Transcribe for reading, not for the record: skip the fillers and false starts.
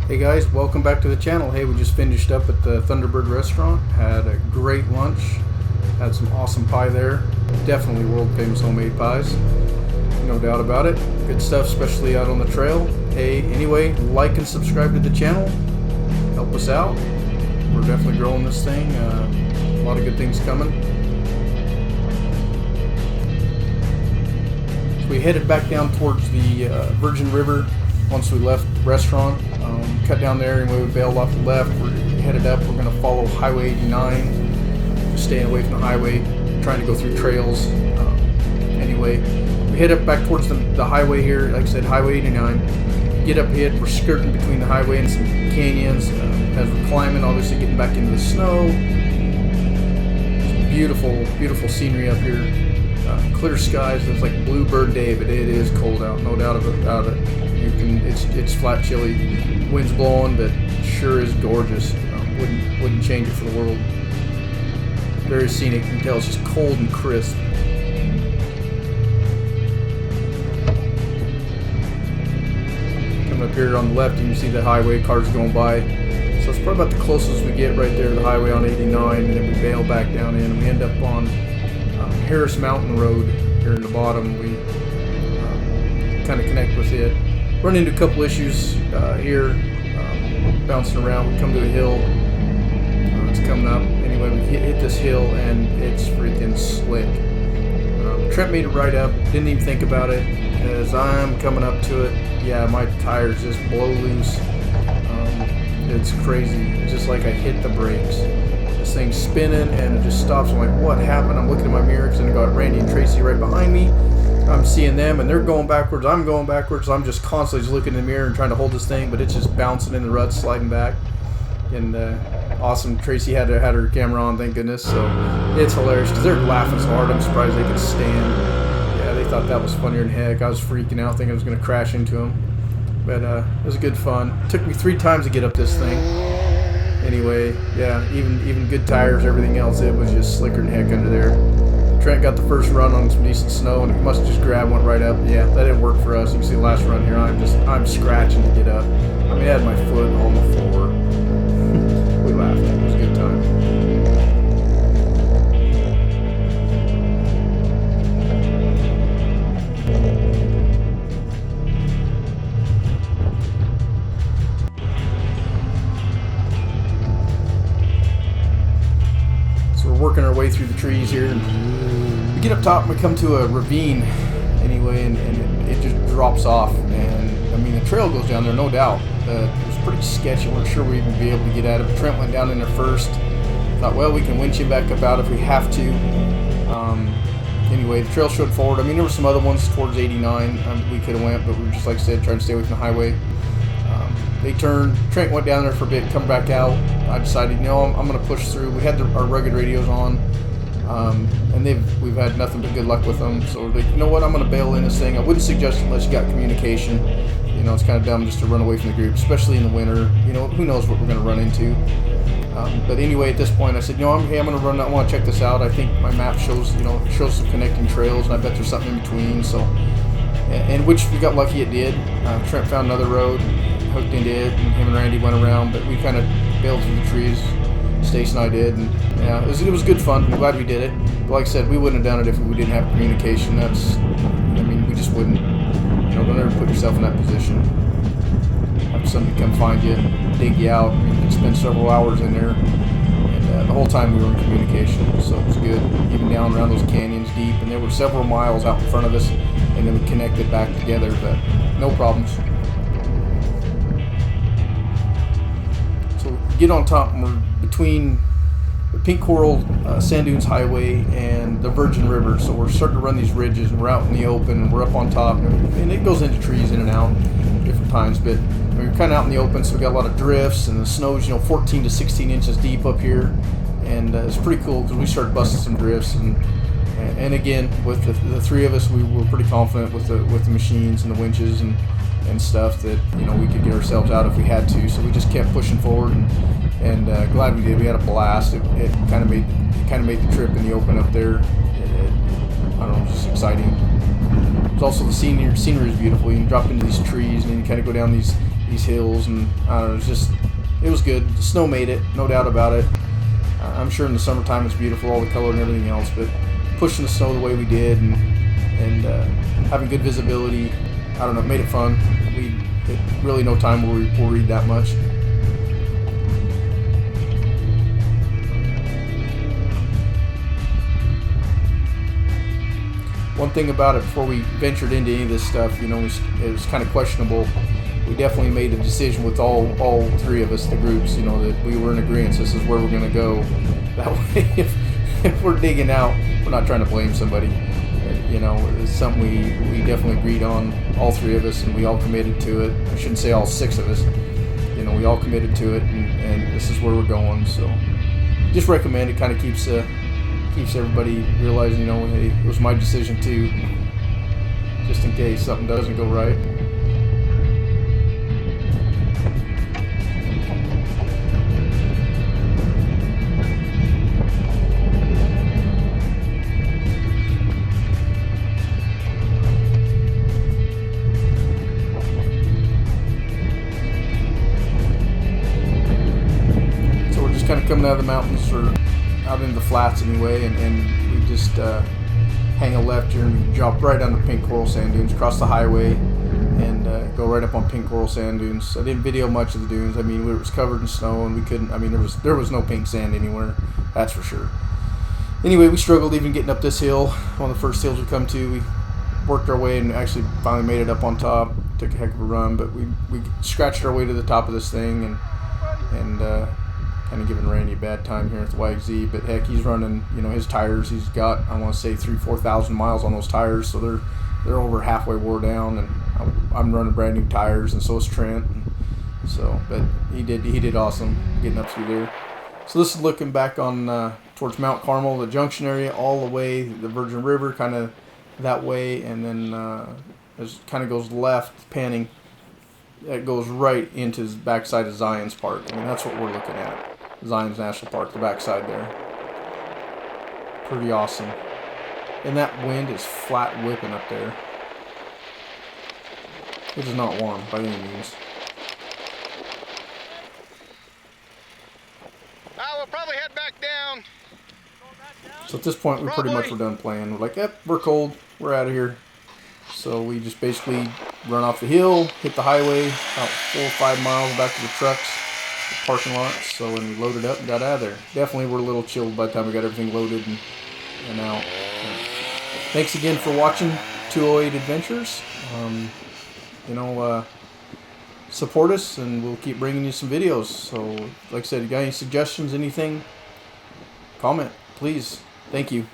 Hey guys, welcome back to the channel. Hey, we just finished up at the Thunderbird restaurant, had a great lunch, had some awesome pie there, definitely world famous homemade pies, no doubt about it. Good stuff, especially out on the trail. Hey, anyway, like and subscribe to the channel, help us out. We're definitely growing this thing, a lot of good things coming. So we headed back down towards the Virgin River once we left the restaurant. Cut down there and we bailed off the left. We're headed up. We're going to follow Highway 89, just staying away from the highway, trying to go through trails. Anyway, we head up back towards the highway here. Like I said, Highway 89. Get up ahead. We're skirting between the highway and some canyons. As we're climbing, obviously getting back into the snow. Some beautiful, beautiful scenery up here. Clear skies. It's like bluebird day, but it is cold out, no doubt about it. It's flat chilly, wind's blowing, but sure is gorgeous. Wouldn't change it for the world. Very scenic. You can tell it's just cold and crisp. Coming up here on the left, you can see the highway, cars going by. So it's probably about the closest we get right there to the highway on 89, and then we bail back down in, and we end up on Harris Mountain Road here in the bottom. We kind of connect with it. Run into a couple issues here, bouncing around. We come to a hill, it's coming up. Anyway, we hit this hill and it's freaking slick. Trent made it right up, didn't even think about it. As I'm coming up to it, yeah, my tires just blow loose. It's crazy, it's just like I hit the brakes. This thing's spinning and it just stops. I'm like, what happened? I'm looking at my mirror because I got Randy and Tracy right behind me. I'm seeing them and they're going backwards, I'm going backwards. I'm just constantly just looking in the mirror and trying to hold this thing, but it's just bouncing in the ruts, sliding back. And awesome, Tracy had her camera on, thank goodness. So it's hilarious because they're laughing so hard, I'm surprised they could stand. Yeah, they thought that was funnier than heck. I was freaking out thinking I was going to crash into them. But it was good fun. It took me 3 times to get up this thing. Anyway, yeah, even good tires, everything else, it was just slicker than heck under there. Trent got the first run on some decent snow, and he must have just grabbed one right up. Yeah, that didn't work for us. You can see the last run here. I'm scratching to get up. I mean, I had my foot on the floor. We laughed. It was a good time. So we're working our way through the trees here. We get up top and we come to a ravine anyway, and it just drops off. And I mean, the trail goes down there, no doubt. It was pretty sketchy. We weren't sure we'd even be able to get at it. Trent went down in there first. Thought, well, we can winch him back up out if we have to. Anyway, the trail showed forward. I mean, there were some other ones towards 89 we could have went, but we were just, like I said, trying to stay away from the highway. They turned. Trent went down there for a bit, come back out. I decided, no, I'm going to push through. We had our rugged radios on. And we've had nothing but good luck with them. So we're like, you know what, I'm going to bail in this thing. I wouldn't suggest it unless you got communication. You know, it's kind of dumb just to run away from the group, especially in the winter. You know, who knows what we're going to run into. But anyway, at this point, I said, you know, I'm going to run. I want to check this out. I think my map shows, shows some connecting trails, and I bet there's something in between. So, and which we got lucky it did. Trent found another road, hooked into it, and him and Randy went around. But we kind of bailed through the trees. Stace and I did, and yeah, it was good fun. I'm glad we did it. But like I said, we wouldn't have done it if we didn't have communication. We just wouldn't. Don't ever put yourself in that position. Have somebody come find you, dig you out. I mean, you could spend several hours in there, and the whole time we were in communication, so it was good. Even down around those canyons deep, and there were several miles out in front of us, and then we connected back together, but no problems. So we get on top, and we're between the Pink Coral Sand Dunes Highway and the Virgin River, so we're starting to run these ridges, and we're out in the open, and we're up on top, and it goes into trees in and out different times, but we're kind of out in the open, so we got a lot of drifts, and the snow's 14 to 16 inches deep up here, and it's pretty cool because we started busting some drifts, and again, with the 3 of us, we were pretty confident with the machines and the winches and stuff that we could get ourselves out if we had to, so we just kept pushing forward, and glad we did. We had a blast. It kind of made the trip in the open up there. I don't know, just exciting. It's also the scenery is beautiful. You can drop into these trees and then you kind of go down these these hills, and I don't know, it was good. The snow made it, no doubt about it. I'm sure in the summertime it's beautiful, all the color and everything else, but pushing the snow the way we did and having good visibility, I don't know, made it fun. Really no time where we worried that much. One thing about it, before we ventured into any of this stuff, you know, it was kind of questionable. We definitely made a decision with all three of us, the groups, you know, that we were in agreement. This is where we're going to go. That way, if we're digging out, we're not trying to blame somebody. You know, it's something we definitely agreed on, all three of us, and we all committed to it. I shouldn't say all six of us. You know, we all committed to it, and this is where we're going. So, just recommend it. Kind of keeps everybody realizing, you know, hey, it was my decision too, just in case something doesn't go right. So we're just kind of coming out of the mountains, or out into the flats anyway, and we just hang a left here and we drop right onto pink coral sand dunes, cross the highway, and go right up on pink coral sand dunes. I didn't video much of the dunes. I mean, it was covered in snow and we couldn't, I mean, there was no pink sand anywhere, that's for sure. Anyway, we struggled even getting up this hill, one of the first hills we come to. We worked our way and actually finally made it up on top. Took a heck of a run, but we scratched our way to the top of this thing, and kind of giving Randy a bad time here at the YXZ, but heck, he's running, you know, his tires, he's got, I want to say 3,000-4,000 miles on those tires, so they're over halfway wore down, and I'm running brand new tires, and so is Trent. So, but he did awesome getting up through there. So this is looking back on towards Mount Carmel, the junction area, all the way the Virgin River, kind of that way, and then it kind of goes left, panning. It goes right into the backside of Zion's Park. I mean, that's what we're looking at. Zion's National Park, the backside there. Pretty awesome. And that wind is flat whipping up there. It is not warm by any means. We'll probably head back down. So at this point, we pretty much were done playing. We're like, yep, we're cold. We're out of here. So we just basically run off the hill, hit the highway, about 4 or 5 miles back to the trucks, the parking lots. So when we loaded up and got out of there, definitely were a little chilled by the time we got everything loaded and out. Thanks again for watching 208 Adventures. You know, support us, and we'll keep bringing you some videos. So, like I said, you got any suggestions, anything, comment, please. Thank you.